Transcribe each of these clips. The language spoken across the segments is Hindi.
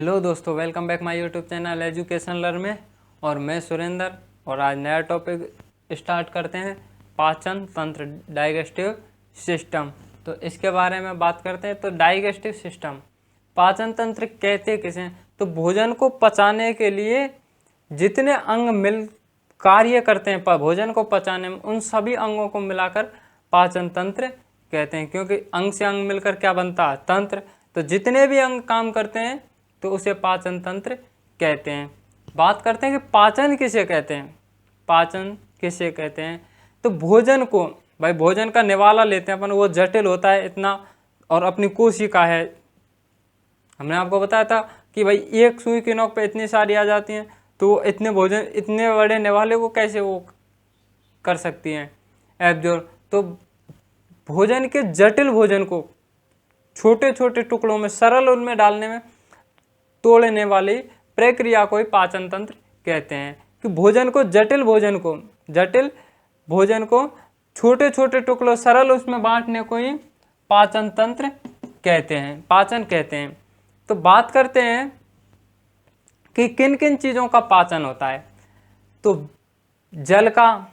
हेलो दोस्तों, welcome back my YouTube channel education learn में। और मैं सुरेंद्र। और आज नया टॉपिक स्टार्ट करते हैं, पाचन तंत्र, डाइजेस्टिव सिस्टम। तो इसके बारे में बात करते हैं। तो डाइजेस्टिव सिस्टम, पाचन तंत्र कहते किसे? तो भोजन को पचाने के लिए जितने अंग मिल कार्य करते हैं भोजन को पचाने में, उन सभी अंगों को मिलाकर पाचन तंत्र कहते हैं। क्योंकि अंग से अंग मिलकर क्या बनता है? तंत्र। तो जितने भी अंग काम करते हैं तो उसे पाचन तंत्र कहते हैं। बात करते हैं कि पाचन किसे कहते हैं। पाचन किसे कहते हैं? तो भोजन को, भाई भोजन का निवाला लेते हैं अपन, वो जटिल होता है इतना। और अपनी कोशिका है, हमने आपको बताया था कि भाई एक सुई की नोक पे इतनी सारी आ जाती हैं, तो इतने भोजन, इतने बड़े निवाले को कैसे वो कर सकती हैं एब्जॉर्ब। तो भोजन के जटिल भोजन को छोटे छोटे टुकड़ों में, सरल उनमें डालने में तोड़ने वाली प्रक्रिया को ही पाचन तंत्र कहते हैं। कि भोजन को, जटिल भोजन को छोटे छोटे टुकड़ों, सरल उसमें बांटने को ही पाचन तंत्र कहते हैं, पाचन कहते हैं। तो बात करते हैं कि किन किन चीज़ों का पाचन होता है। तो जल का,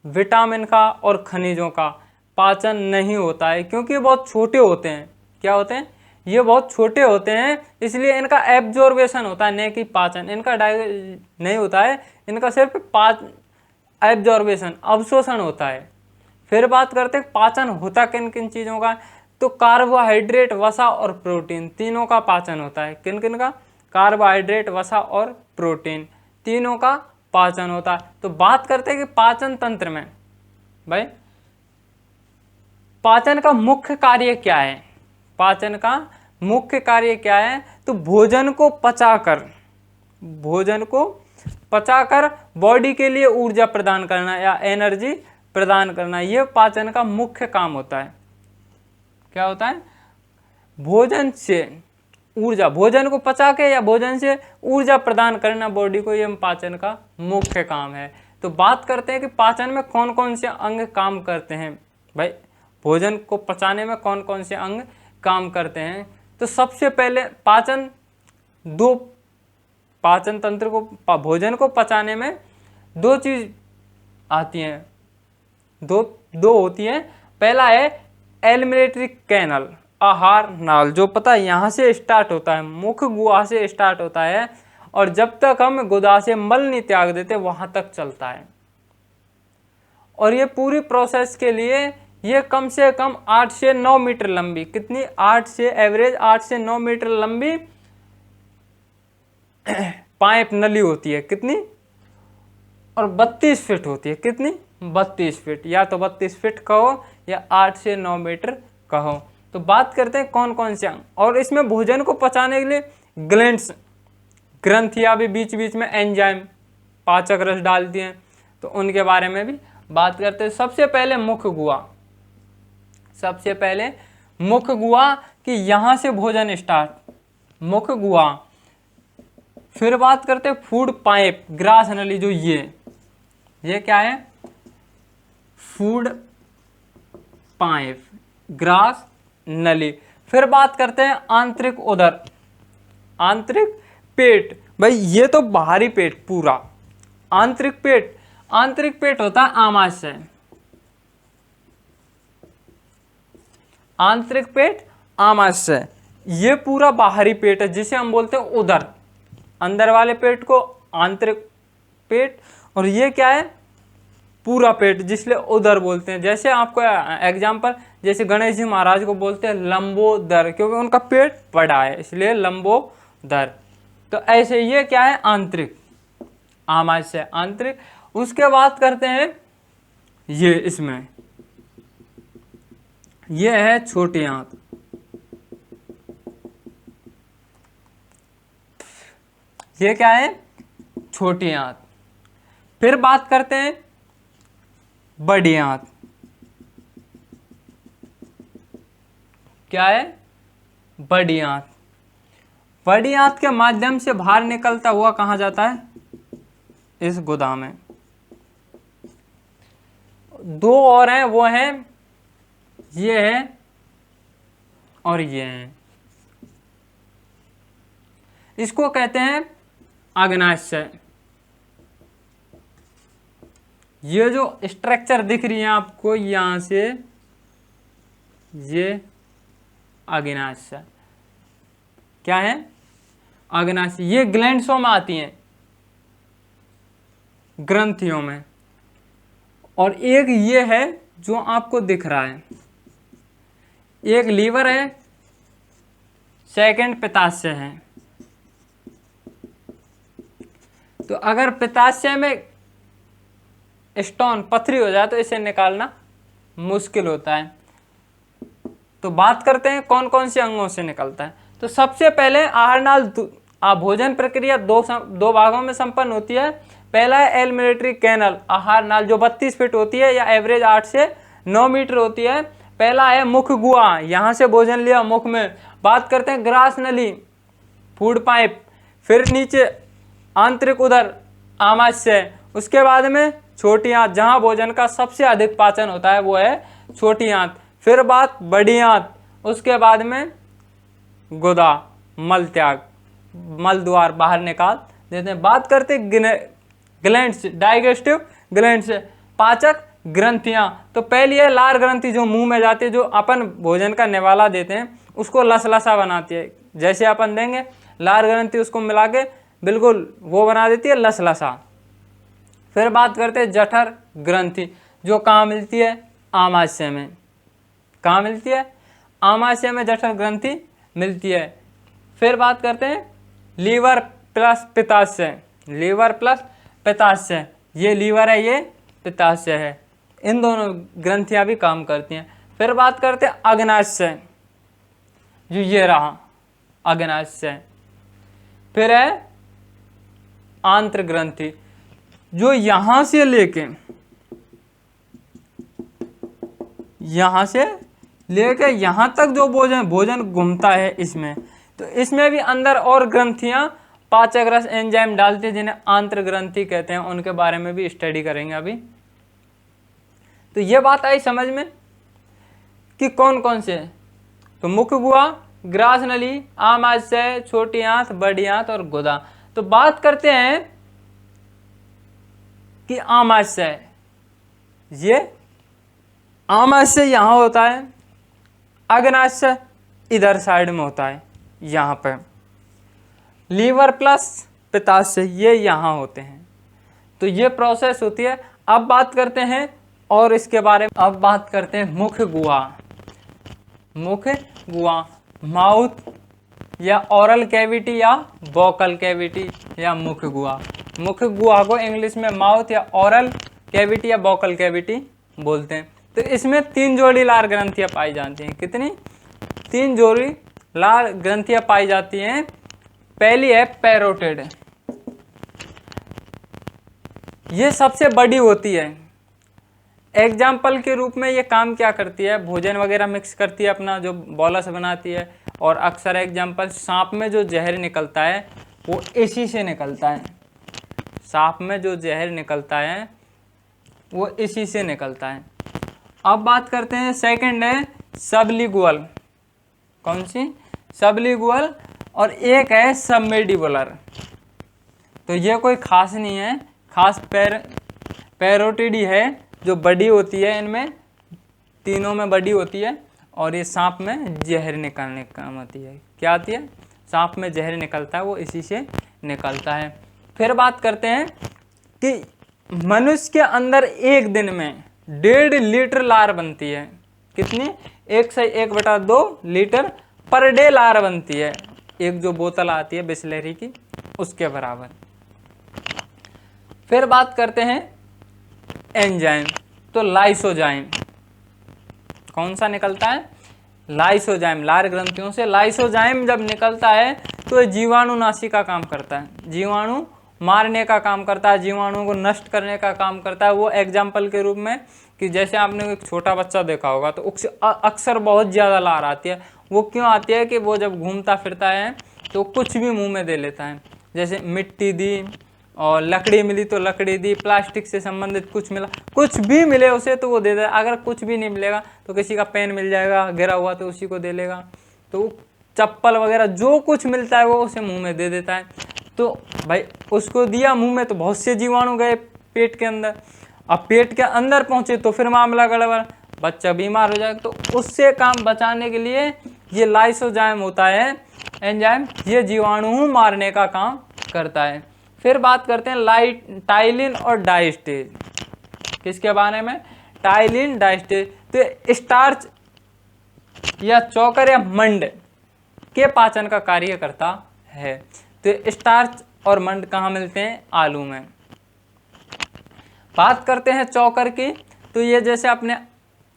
विटामिन का और खनिजों का पाचन नहीं होता है, क्योंकि ये बहुत छोटे होते हैं। क्या होते हैं? ये बहुत छोटे होते हैं, इसलिए इनका एब्जॉर्बेशन होता है, नहीं कि पाचन। इनका नहीं होता है, इनका सिर्फ एब्जॉर्बेशन, अवशोषण होता है। फिर बात करते हैं पाचन होता किन किन चीज़ों का। तो कार्बोहाइड्रेट, वसा और प्रोटीन, तीनों का पाचन होता है। किन किन का? कार्बोहाइड्रेट, वसा और प्रोटीन, तीनों का पाचन होता है। तो बात करते हैं कि पाचन तंत्र में भाई पाचन का मुख्य कार्य क्या है। पाचन का मुख्य कार्य क्या है? तो भोजन को पचाकर बॉडी के लिए ऊर्जा प्रदान करना या एनर्जी प्रदान करना, यह पाचन का मुख्य काम होता है। क्या होता है? भोजन से ऊर्जा, भोजन को पचा के या भोजन से ऊर्जा प्रदान करना बॉडी को, यह पाचन का मुख्य काम है। तो बात करते हैं कि पाचन में कौन कौन से अंग काम करते हैं। भाई भोजन को पचाने में कौन कौन से अंग काम करते हैं। तो सबसे पहले पाचन तंत्र को, भोजन को पचाने में दो चीज आती हैं, दो होती हैं। पहला है एलिमेंट्री कैनल, आहार नाल, जो पता है यहाँ से स्टार्ट होता है, मुख गुहा से स्टार्ट होता है, और जब तक हम गुदा से मल नहीं त्याग देते वहां तक चलता है। और ये पूरी प्रोसेस के लिए ये कम से कम 8 से 9 मीटर लंबी, कितनी? एवरेज 8 से 9 मीटर लंबी पाइप नली होती है। कितनी? और 32 फीट होती है। कितनी? 32 फीट, या तो 32 फीट कहो या 8 से 9 मीटर कहो। तो बात करते हैं कौन कौन से अंग। और इसमें भोजन को पचाने के लिए ग्लैंड्स, ग्रंथियां भी बीच बीच में एंजाइम, पाचक रस डालती हैं, तो उनके बारे में भी बात करते हैं। सबसे पहले मुख गुहा, कि यहां से भोजन स्टार्ट, मुख गुहा। फिर बात करते हैं फूड पाइप, ग्रास नली, जो ये क्या है? फूड पाइप, ग्रास नली। फिर बात करते हैं आंतरिक उदर, आंतरिक पेट। भाई ये तो बाहरी पेट पूरा, आंतरिक पेट होता है आमाशय, आंतरिक पेट, आमाशय, ये पूरा बाहरी पेट है, जिसे हम बोलते हैं उदर। अंदर वाले पेट को आंतरिक पेट, और ये क्या है? पूरा पेट, जिसलिए उदर बोलते हैं। जैसे आपको एग्जांपल, जैसे गणेश जी महाराज को बोलते हैं लंबोदर, क्योंकि उनका पेट बड़ा है, इसलिए लंबोदर। तो ऐसे ये क्या है? आंतरिक, आमाशय, आंतरिक। उसके बाद करते हैं इसमें ये है छोटी आंत, ये क्या है? छोटी आंत। फिर बात करते हैं बड़ी आंत, क्या है? बड़ी आंत। बड़ी आंत के माध्यम से बाहर निकलता हुआ कहाँ जाता है? इस गुदा में। दो और हैं, वो हैं ये है और ये है। इसको कहते हैं अग्नाशय। ये जो स्ट्रक्चर दिख रही है आपको यहां से, ये अग्नाशय क्या है, अग्नाशय। ये ग्लैंड्सों में आती हैं, ग्रंथियों में। और एक ये है जो आपको दिख रहा है, एक लीवर है, सेकंड पित्ताशय है। तो अगर पित्ताशय में स्टोन पथरी हो जाए तो इसे निकालना मुश्किल होता है। तो बात करते हैं कौन कौन से अंगों से निकलता है। तो सबसे पहले आहारनाल भोजन प्रक्रिया दो भागों में संपन्न होती है। पहला है एलिमेंट्री कैनल, आहार नाल, जो 32 फीट होती है या एवरेज 8 से 9 मीटर होती है। पहला है मुख गुहा, यहाँ से भोजन लिया मुख में। बात करते हैं ग्रास नली, फूड पाइप, फिर नीचे आंतरिक उदर, आमाशय, उसके बाद में छोटी आंत, जहाँ भोजन का सबसे अधिक पाचन होता है वो है छोटी आंत। फिर बात बड़ी आंत, उसके बाद में गुदा, मल त्याग, मल द्वार बाहर निकाल देते हैं। बात करते ग्लैंड्स, डाइजेस्टिव ग्लैंड्स, पाचक ग्रंथियां। तो पहली है लार ग्रंथि, जो मुंह में जाती है, जो अपन भोजन का निवाला देते हैं उसको लसलसा बनाती है। जैसे अपन देंगे लार ग्रंथि, उसको मिला के बिल्कुल वो बना देती है लसलसा। फिर बात करते हैं जठर ग्रंथि, जो कहाँ मिलती है, आमाशय में। कहाँ मिलती है, आमाशय में जठर ग्रंथि मिलती है। फिर बात करते हैं लीवर प्लस पित्ताशय, लीवर प्लस पित्ताशय, ये लीवर है, ये पित्ताशय है, इन दोनों ग्रंथियां भी काम करती हैं। फिर बात करते हैं अग्नाशय, जो ये रहा अग्नाशय। फिर है आंत्र ग्रंथि, जो यहां से लेके यहां तक जो भोजन घूमता है इसमें। तो इसमें भी अंदर और ग्रंथियां पाचक रस एंजाइम डालते हैं, जिन्हें आंत्र ग्रंथि कहते हैं। उनके बारे में भी स्टडी करेंगे अभी। तो ये बात आई समझ में कि कौन कौन से। तो मुख गुहा, ग्रास नली, आमाशय, छोटी आंत, बड़ी आंत और गुदा। तो बात करते हैं कि आमाशय, ये आमाशय यहां होता है, अग्नाशय इधर साइड में होता है, यहां पे। लीवर प्लस पित्ताशय ये यहाँ होते हैं। तो ये प्रोसेस होती है। अब बात करते हैं और इसके बारे में, अब बात करते हैं मुख गुहा। मुख गुहा, माउथ या ओरल कैविटी या वोकल कैविटी या मुख गुहा। मुख गुहा को इंग्लिश में माउथ या ओरल कैविटी या वोकल कैविटी बोलते हैं। तो इसमें 3 जोड़ी लार ग्रंथियां पाई जाती हैं। कितनी? 3 जोड़ी लार ग्रंथियां पाई जाती हैं। पहली है पैरोटिड, ये सबसे बड़ी होती है। एग्जाम्पल के रूप में ये काम क्या करती है, भोजन वगैरह मिक्स करती है, अपना जो बोलस बनाती है। और अक्सर एग्जाम्पल, सांप में जो जहर निकलता है वो इसी से निकलता है। सांप में जो जहर निकलता है वो इसी से निकलता है। अब बात करते हैं, सेकंड है सबलिंगुअल। कौन सी? सबलिंगुअल। और एक है सबमेंडिबुलर। तो ये कोई खास नहीं है, खास पैरोटिड है जो बड़ी होती है, इनमें तीनों में बड़ी होती है। और ये सांप में जहर निकालने का काम आती है। क्या आती है? सांप में जहर निकलता है, वो इसी से निकलता है। फिर बात करते हैं कि मनुष्य के अंदर एक दिन में 1.5 लीटर लार बनती है। कितनी? 1 से 1/2 लीटर पर डे लार बनती है। एक जो बोतल आती है बिस्लेरी की, उसके बराबर। फिर बात करते हैं एंजाइम। तो लाइसोजाइम, कौन सा निकलता है? लाइसोजाइम। लार ग्रंथियों से लाइसोजाइम जब निकलता है तो ये जीवाणुनाशी का काम करता है, जीवाणु मारने का काम करता है, जीवाणु को नष्ट करने का काम करता है। वो एग्जाम्पल के रूप में कि जैसे आपने एक छोटा बच्चा देखा होगा तो उससे अक्सर बहुत ज़्यादा लार आती है। वो क्यों आती है कि वो जब घूमता फिरता है तो कुछ भी मुंह में दे लेता है। जैसे मिट्टी दी और लकड़ी मिली तो लकड़ी दी, प्लास्टिक से संबंधित कुछ मिला, कुछ भी मिले उसे तो वो दे दे। अगर कुछ भी नहीं मिलेगा तो किसी का पेन मिल जाएगा गिरा हुआ तो उसी को दे लेगा। तो चप्पल वगैरह जो कुछ मिलता है वो उसे मुंह में दे देता है। तो भाई उसको दिया मुंह में तो बहुत से जीवाणु गए पेट के अंदर। अब पेट के अंदर पहुंचे तो फिर मामला गड़बड़, बच्चा बीमार हो जाएगा। तो उससे काम बचाने के लिए ये लाइसोजाइम होता है एंजाइम, ये जीवाणु मारने का काम करता है। फिर बात करते हैं टाइलिन और डाइस्टेज। किसके बारे में? Ptyalin diastase. तो स्टार्च या चोकर या मंड के पाचन का कार्य करता है। तो स्टार्च और मंड कहाँ मिलते हैं? आलू में। बात करते हैं चोकर की, तो ये जैसे अपने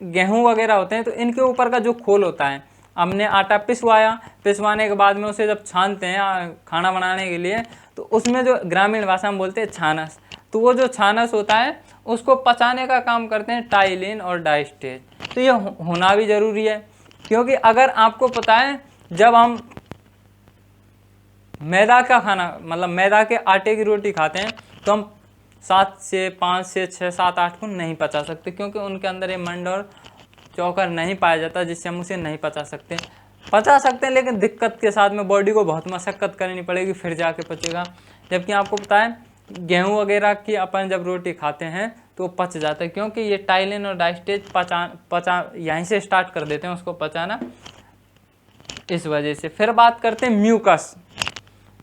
गेहूं वगैरह होते हैं तो इनके ऊपर का जो खोल होता है, हमने आटा पिसवाया, पिसवाने के बाद में उसे जब छानते हैं खाना बनाने के लिए, तो उसमें जो ग्रामीण भाषा में बोलते हैं छानस, तो वो जो छानस होता है उसको पचाने का काम करते हैं टाइलिन और डाइस्टेज। तो ये होना भी ज़रूरी है, क्योंकि अगर आपको पता है जब हम मैदा का खाना मतलब मैदा के आटे की रोटी खाते हैं तो हम 7 से 5 से 6 7 8 को नहीं पचा सकते, क्योंकि उनके अंदर ये मंड और चोकर नहीं पाया जाता, जिससे हम उसे नहीं पचा सकते हैं लेकिन दिक्कत के साथ में बॉडी को बहुत मशक्क़त करनी पड़ेगी फिर जाके पचेगा। जबकि आपको पता है गेहूं वगैरह की अपन जब रोटी खाते हैं तो वो पच जाता है, क्योंकि ये टाइलिन और डाइस्टेज पचा यहीं से स्टार्ट कर देते हैं उसको पचाना, इस वजह से। फिर बात करते हैं म्यूकस।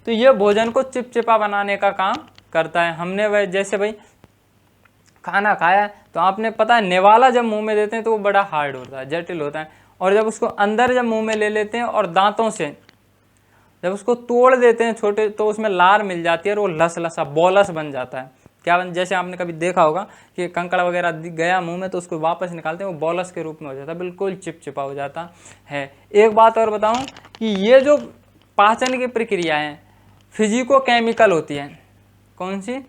तो ये भोजन को चिपचिपा बनाने का काम करता है। हमने वह जैसे भाई खाना खाया तो आपने पता है निवाला जब मुंह में देते हैं तो वो बड़ा हार्ड होता है, जटिल होता है, और जब उसको अंदर जब मुंह में ले लेते हैं और दांतों से जब उसको तोड़ देते हैं छोटे, तो उसमें लार मिल जाती है और वो लसा बोलस बन जाता है। क्या जैसे आपने कभी देखा होगा कि कंकड़ वगैरह गया मुंह में तो उसको वापस निकालते हैं, वो बोलस के रूप में हो जाता है, बिल्कुल चिपचिपा हो जाता है। एक बात और बताऊं कि ये जो पाचन की प्रक्रिया है फिजिको केमिकल होती है। कौन सी?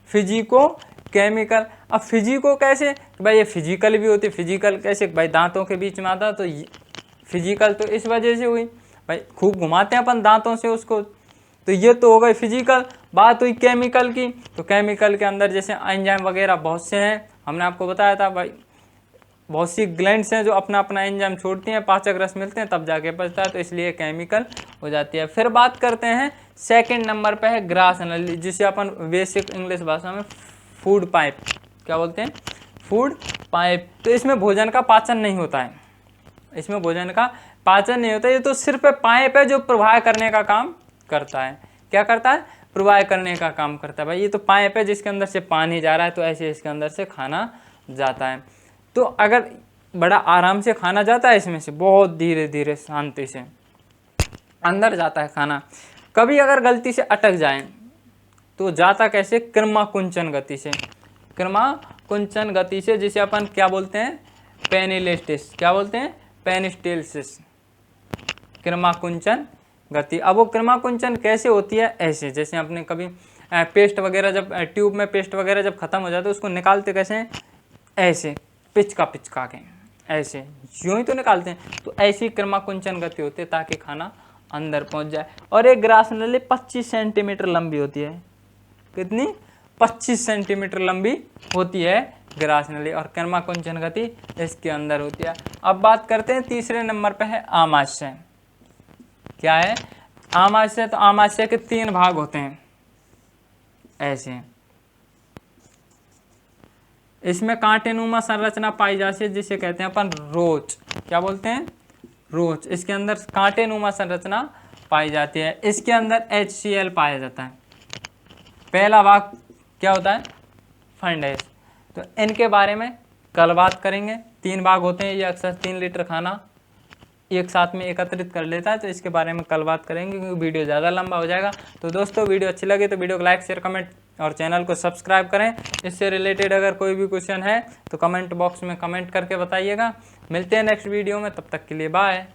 Physico chemical. अब फिजिको कैसे? भाई ये फिजिकल भी होती है। फिजिकल कैसे? भाई दांतों के बीच में आता, तो फिजिकल तो इस वजह से हुई, भाई खूब घुमाते हैं अपन दांतों से उसको, तो ये तो हो गई फिजिकल। बात हुई केमिकल की, तो केमिकल के अंदर जैसे एंजाइम वगैरह बहुत से हैं, हमने आपको बताया था भाई बहुत सी ग्लैंड्स हैं जो अपना अपना एंजाइम छोड़ती हैं, पाचक रस मिलते हैं तब जाके पचता है, तो इसलिए केमिकल हो जाती है। फिर बात करते हैं सेकंड नंबर पे है ग्रास नली, जिसे अपन बेसिक इंग्लिश भाषा में फूड पाइप क्या बोलते हैं? Food pipe. तो इसमें भोजन का पाचन नहीं होता है, इसमें भोजन का पाचन नहीं होता, ये तो सिर्फ पाइप है जो प्रवाह करने का काम करता है। क्या करता है? प्रवाह करने का काम करता है। भाई ये तो पाइप है जिसके अंदर से पानी जा रहा है, तो ऐसे इसके अंदर से खाना जाता है। तो अगर बड़ा आराम से खाना जाता है इसमें से, बहुत धीरे धीरे शांति से अंदर जाता है खाना। कभी अगर गलती से अटक जाए तो जाता कैसे? क्रमाकुंचन गति से। क्रमाकुंचन गति से, जिसे अपन क्या बोलते हैं? पेनिलेस्टिस। क्या बोलते हैं? पेनिस्टेल्सिस। क्रमाकुंचन गति। अब वो क्रमाकुंचन कैसे होती है? ऐसे जैसे आपने कभी पेस्ट वगैरह जब ट्यूब में पेस्ट वगैरह जब खत्म हो जाता है उसको निकालते कैसे हैं? ऐसे पिचका के ऐसे यूं ही तो निकालते हैं, तो ऐसी क्रमाकुंचन गति होती है ताकि खाना अंदर पहुंच जाए। और एक ग्रास नली 25 सेंटीमीटर लंबी होती है। कितनी? 25 सेंटीमीटर लंबी होती है ग्रास नली, और क्रमाकुंचन गति इसके अंदर होती है। अब बात करते हैं तीसरे नंबर पे है आमाशय। क्या है? आमाशय। तो आमाशय के 3 भाग होते हैं ऐसे, इसमें कांटेनुमा संरचना पाई जाती है जिसे कहते हैं अपन रोच। क्या बोलते हैं? रोच। इसके अंदर कांटेनुमा संरचना पाई जाती है। इसके अंदर HCl पाया जाता है। पहला भाग क्या होता है? फंडस। तो इनके बारे में कल बात करेंगे। 3 भाग होते हैं, ये अक्सर 3 लीटर खाना एक साथ में एकत्रित कर लेता है, तो इसके बारे में कल बात करेंगे क्योंकि वीडियो ज़्यादा लंबा हो जाएगा। तो दोस्तों वीडियो अच्छी लगे तो वीडियो को लाइक शेयर कमेंट और चैनल को सब्सक्राइब करें। इससे रिलेटेड अगर कोई भी क्वेश्चन है तो कमेंट बॉक्स में कमेंट करके बताइएगा। मिलते हैं नेक्स्ट वीडियो में, तब तक के लिए बाय।